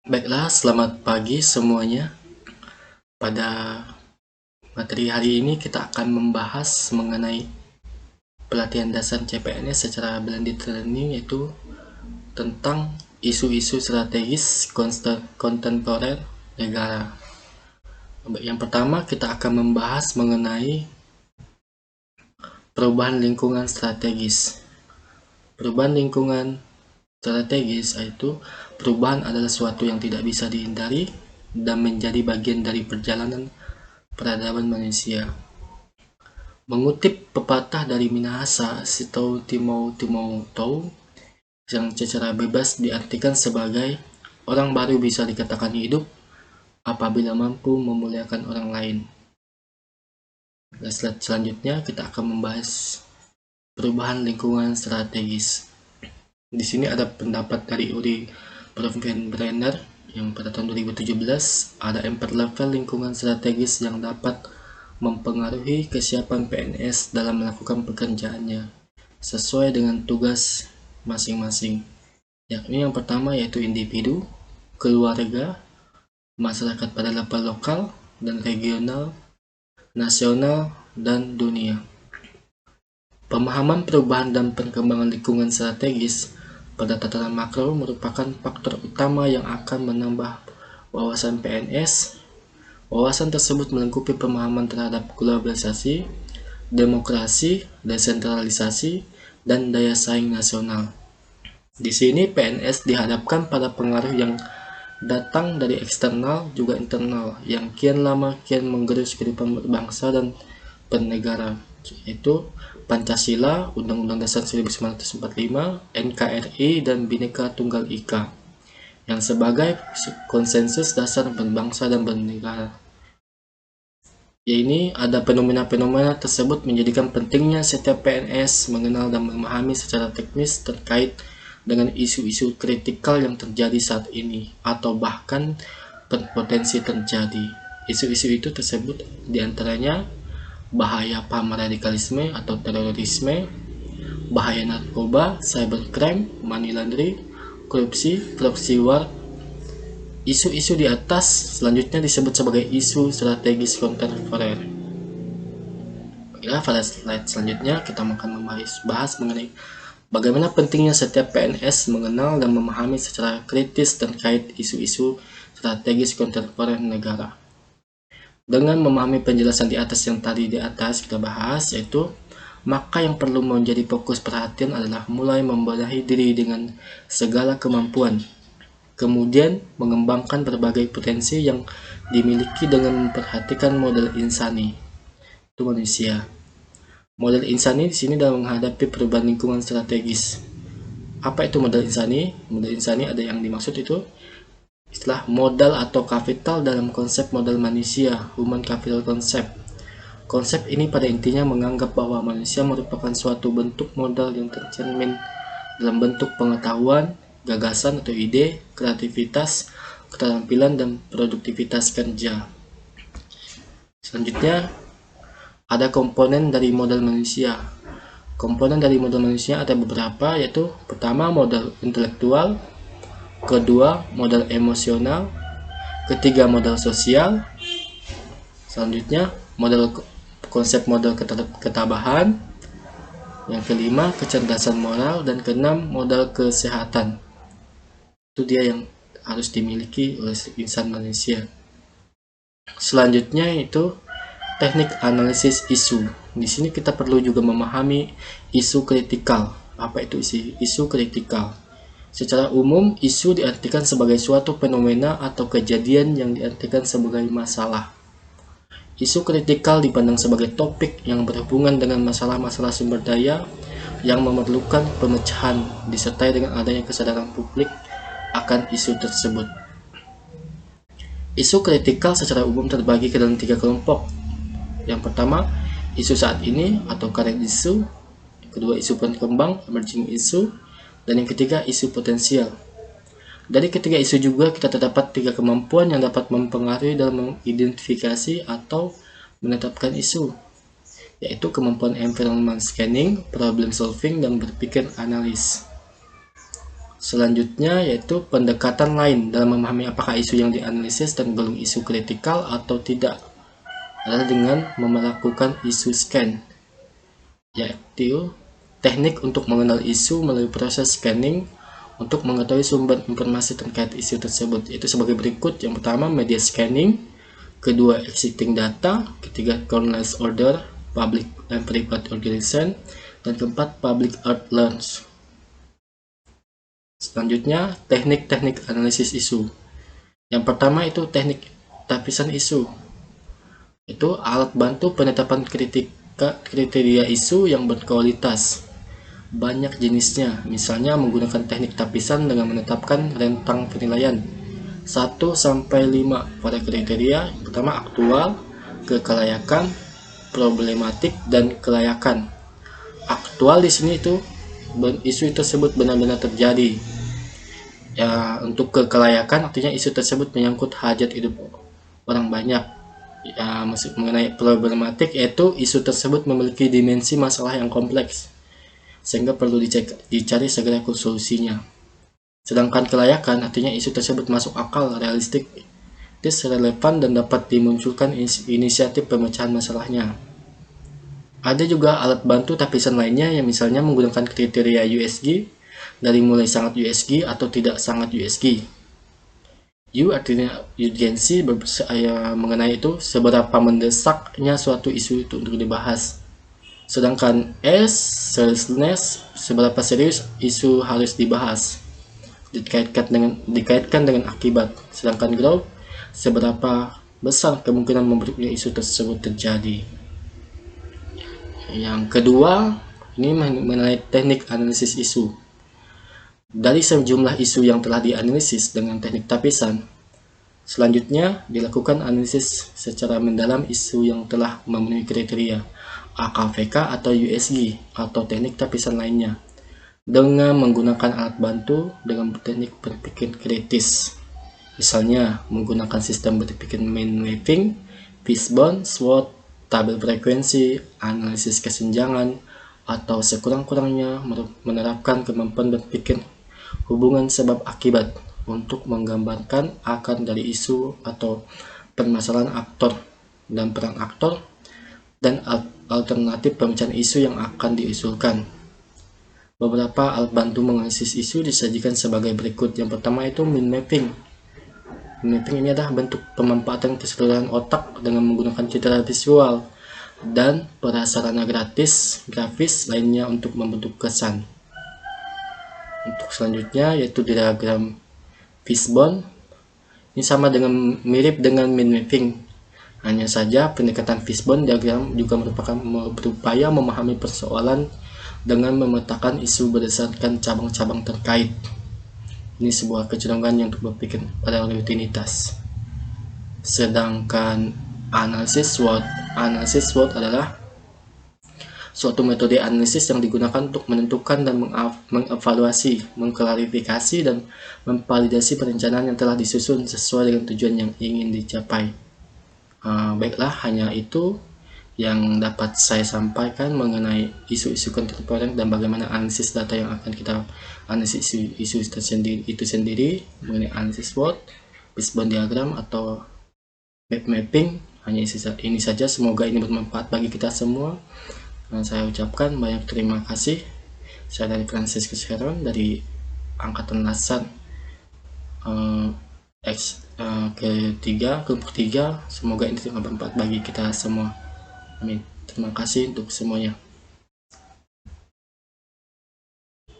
Baiklah, selamat pagi semuanya. Pada materi hari ini kita akan membahas mengenai pelatihan dasar CPNS secara blended learning, yaitu tentang isu-isu strategis kontemporer negara. Yang pertama, kita akan membahas mengenai perubahan lingkungan strategis. Perubahan lingkungan strategis yaitu perubahan adalah suatu yang tidak bisa dihindari dan menjadi bagian dari perjalanan peradaban manusia. Mengutip pepatah dari Minahasa, Sitou Timou Timou Tou, yang secara bebas diartikan sebagai orang baru bisa dikatakan hidup apabila mampu memuliakan orang lain. Dan slide selanjutnya kita akan membahas perubahan lingkungan strategis. Di sini ada pendapat dari Uri Brenner yang pada tahun 2017 ada 4 level lingkungan strategis yang dapat mempengaruhi kesiapan PNS dalam melakukan pekerjaannya sesuai dengan tugas masing-masing. Yakni yang pertama yaitu individu, keluarga, masyarakat pada level lokal dan regional, nasional, dan dunia. Pemahaman perubahan dan perkembangan lingkungan strategis pada tataran makro merupakan faktor utama yang akan menambah wawasan PNS. Wawasan tersebut melengkapi pemahaman terhadap globalisasi, demokrasi, desentralisasi, dan daya saing nasional. Di sini PNS dihadapkan pada pengaruh yang datang dari eksternal juga internal yang kian lama kian menggerus kehidupan berbangsa dan bernegara, yaitu Pancasila, Undang-Undang Dasar 1945, NKRI, dan Bhinneka Tunggal Ika yang sebagai konsensus dasar berbangsa dan bernegara. Ini ada fenomena-fenomena tersebut menjadikan pentingnya setiap PNS mengenal dan memahami secara teknis terkait dengan isu-isu kritikal yang terjadi saat ini atau bahkan berpotensi terjadi. Isu-isu itu tersebut diantaranya bahaya paham radikalisme atau terorisme, bahaya narkoba, cybercrime, money laundering, korupsi, proxy war. Isu-isu di atas selanjutnya disebut sebagai isu strategis kontemporer. Pada slide selanjutnya kita akan membahas mengenai bagaimana pentingnya setiap PNS mengenal dan memahami secara kritis terkait isu-isu strategis kontemporer negara. Dengan memahami penjelasan di atas yang tadi di atas kita bahas, yaitu maka yang perlu menjadi fokus perhatian adalah mulai membenahi diri dengan segala kemampuan, kemudian mengembangkan berbagai potensi yang dimiliki dengan memperhatikan model insani, itu manusia. Model insani di sini dalam menghadapi perubahan lingkungan strategis. Apa itu model insani? Model insani ada yang dimaksud itu istilah modal atau kapital dalam konsep model manusia, human capital concept. Konsep ini pada intinya menganggap bahwa manusia merupakan suatu bentuk modal yang tercermin dalam bentuk pengetahuan, gagasan atau ide, kreativitas, keterampilan, dan produktivitas kerja. Selanjutnya, ada komponen dari modal manusia. Komponen dari modal manusia ada beberapa, yaitu pertama modal intelektual, kedua modal emosional, ketiga modal sosial, selanjutnya konsep modal ketabahan, yang kelima kecerdasan moral, dan keenam modal kesehatan. Itu dia yang harus dimiliki oleh insan manusia. Selanjutnya itu teknik analisis isu. Di sini kita perlu juga memahami isu kritikal. Apa itu isu kritikal? Secara umum, isu diartikan sebagai suatu fenomena atau kejadian yang diartikan sebagai masalah. Isu kritikal dipandang sebagai topik yang berhubungan dengan masalah-masalah sumber daya yang memerlukan pemecahan disertai dengan adanya kesadaran publik akan isu tersebut. Isu kritikal secara umum terbagi ke dalam 3 kelompok. Yang pertama, isu saat ini atau current issue. Yang kedua, isu berkembang, emerging issue. Dan yang ketiga, isu potensial. Dari ketiga isu juga kita terdapat 3 kemampuan yang dapat mempengaruhi dalam mengidentifikasi atau menetapkan isu, yaitu kemampuan environment scanning, problem solving, dan berpikir analis. Selanjutnya yaitu pendekatan lain dalam memahami apakah isu yang dianalisis tergolong isu kritikal atau tidak adalah dengan melakukan isu scan, yaitu teknik untuk mengenal isu melalui proses scanning untuk mengetahui sumber informasi terkait isu tersebut. Itu sebagai berikut: yang pertama, media scanning; kedua, existing data; ketiga, Cornell's order, public and private organization; dan keempat, public art learns. Selanjutnya, teknik-teknik analisis isu. Yang pertama itu teknik tapisan isu. Itu alat bantu penetapan kriteria isu yang berkualitas. Banyak jenisnya, misalnya menggunakan teknik tapisan dengan menetapkan rentang penilaian 1-5 pada kriteria. Pertama, aktual, kelayakan, problematik, dan kelayakan. Aktual di sini itu isu tersebut benar-benar terjadi. Ya, untuk kelayakan artinya isu tersebut menyangkut hajat hidup orang banyak. Ya, mengenai problematik yaitu isu tersebut memiliki dimensi masalah yang kompleks sehingga perlu dicari segera solusinya. Sedangkan kelayakan artinya isu tersebut masuk akal, realistik, relevan, dan dapat dimunculkan inisiatif pemecahan masalahnya. Ada juga alat bantu tapisan lainnya yang misalnya menggunakan kriteria USG dari mulai sangat USG atau tidak sangat USG. U artinya urgensi, mengenai itu seberapa mendesaknya suatu isu itu untuk dibahas. Sedangkan S, seriousness, seberapa serius isu harus dibahas, dikaitkan dengan akibat. Sedangkan growth, seberapa besar kemungkinan memburuknya isu tersebut terjadi. Yang kedua, ini mengenai teknik analisis isu. Dari sejumlah isu yang telah dianalisis dengan teknik tapisan, selanjutnya dilakukan analisis secara mendalam isu yang telah memenuhi kriteria AKVK atau USG atau teknik tapisan lainnya dengan menggunakan alat bantu dengan teknik berpikir kritis. Misalnya menggunakan sistem berpikir mind mapping, fishbone, SWOT, tabel frekuensi, analisis kesenjangan, atau sekurang-kurangnya menerapkan kemampuan berpikir hubungan sebab akibat untuk menggambarkan akar dari isu atau permasalahan aktor dan peran aktor dan alternatif pemecahan isu yang akan diusulkan. Beberapa alat bantu menganalisis isu disajikan sebagai berikut. Yang pertama itu mind mapping. Mind mapping ini adalah bentuk pemanfaatan keseluruhan otak dengan menggunakan citra visual dan prasarana grafis lainnya untuk membentuk kesan. Untuk selanjutnya yaitu diagram fishbone. Ini sama dengan mirip dengan mind mapping. Hanya saja pendekatan fishbone diagram juga berupaya memahami persoalan dengan memetakan isu berdasarkan cabang-cabang terkait. Ini sebuah kecenderungan yang untuk berpikir pada rutinitas. Sedangkan analisis SWOT adalah suatu metode analisis yang digunakan untuk menentukan dan mengevaluasi, mengklarifikasi, dan memvalidasi perencanaan yang telah disusun sesuai dengan tujuan yang ingin dicapai. Baiklah, hanya itu yang dapat saya sampaikan mengenai isu-isu kontemporer dan bagaimana analisis data yang akan kita analisis isu itu sendiri mengenai analisis SWOT, fishbone diagram, atau map mapping. Hanya ini saja, semoga ini bermanfaat bagi kita semua. Dan saya ucapkan banyak terima kasih. Saya dari Franciscus Heron dari Angkatan Lasan kelompok 3. Semoga ini bermanfaat bagi kita semua. Amin. Terima kasih untuk semuanya.